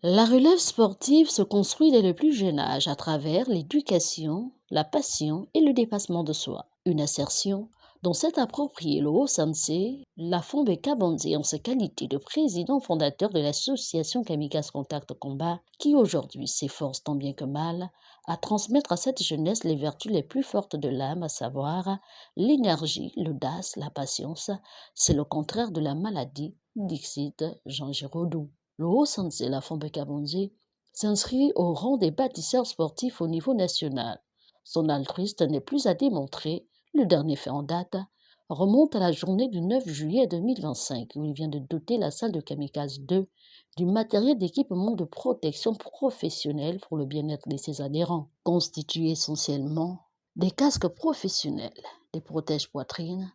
La relève sportive se construit dès le plus jeune âge à travers l'éducation, la passion et le dépassement de soi. Une assertion dont s'est approprié le Haut-Sensei Lafombe Kabonzi en sa qualité de président fondateur de l'association Kamikaze Contact Combat, qui aujourd'hui s'efforce tant bien que mal à transmettre à cette jeunesse les vertus les plus fortes de l'âme, à savoir l'énergie, l'audace, la patience. C'est le contraire de la maladie, dixit Jean Giraudoux. Le Haut-Sensei Lafombe Kabonzi s'inscrit au rang des bâtisseurs sportifs au niveau national. Son altruisme n'est plus à démontrer. Le dernier fait en date remonte à la journée du 9 juillet 2025 où il vient de doter la salle de Kamikaze 2 du matériel d'équipement de protection professionnelle pour le bien-être de ses adhérents, constitué essentiellement des casques professionnels, des protèges poitrine,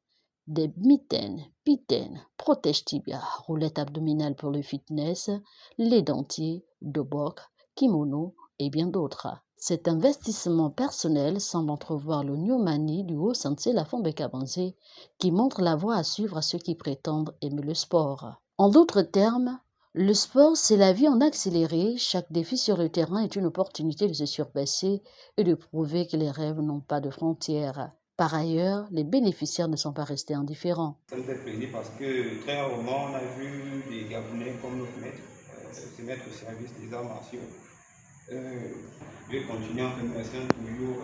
des mitaines, pitaines, protèges tibia, roulettes abdominales pour le fitness, les dentiers, dobok, kimono et bien d'autres. Cet investissement personnel semble entrevoir l'Onyomani du Haut-Sensei Lafombe Kabonzi qui montre la voie à suivre à ceux qui prétendent aimer le sport. En d'autres termes, le sport, c'est la vie en accéléré. Chaque défi sur le terrain est une opportunité de se surpasser et de prouver que les rêves n'ont pas de frontières. Par ailleurs, les bénéficiaires ne sont pas restés indifférents. Ça me fait plaisir parce que très rarement on a vu des Gabonais comme notre maître se mettre au service des arts martiaux. Je vais continuer en remerciant toujours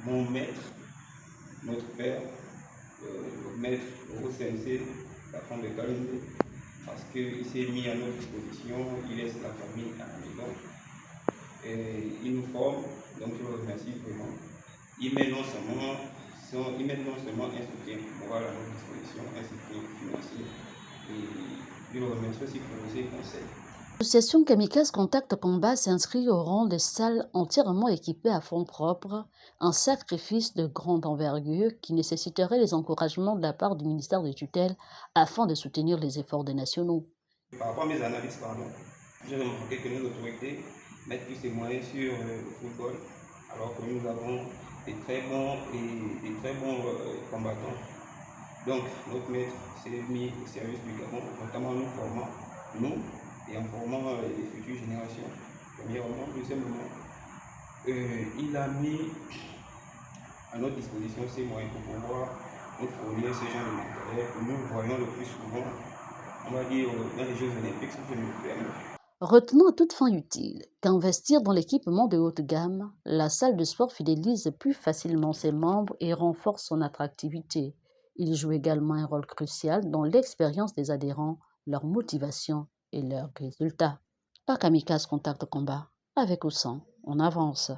mon maître, notre père, le maître au Sensei, la femme de Kalinde, parce qu'il s'est mis à notre disposition, il laisse la famille à la maison, et il nous forme, donc je le remercie vraiment. Il met non seulement un soutien moral à notre disposition, un soutien financier, et je le remercie aussi pour ses conseils. L'association Kamikaze Contact Combat s'inscrit au rang des salles entièrement équipées à fonds propres, un sacrifice de grande envergure qui nécessiterait les encouragements de la part du ministère de tutelle afin de soutenir les efforts des nationaux. Par rapport à mes analyses, j'ai remarqué que nos autorités mettent plus de moyens sur le football, alors que nous avons des très bons combattants. Donc, notre maître s'est mis au service du Gabon, notamment en nous formant, nous, et en formant les futures générations. Premièrement, deuxièmement, il a mis à notre disposition ces moyens pour pouvoir nous fournir ce genre de matériel que nous voyons le plus souvent, on va dire, dans les Jeux Olympiques, si je me permets. Retenons à toute fin utile qu'investir dans l'équipement de haute gamme, la salle de sport fidélise plus facilement ses membres et renforce son attractivité. Il joue également un rôle crucial dans l'expérience des adhérents, leur motivation et leurs résultats. Par Kamikaze Contact Combat, avec ou sans, on avance.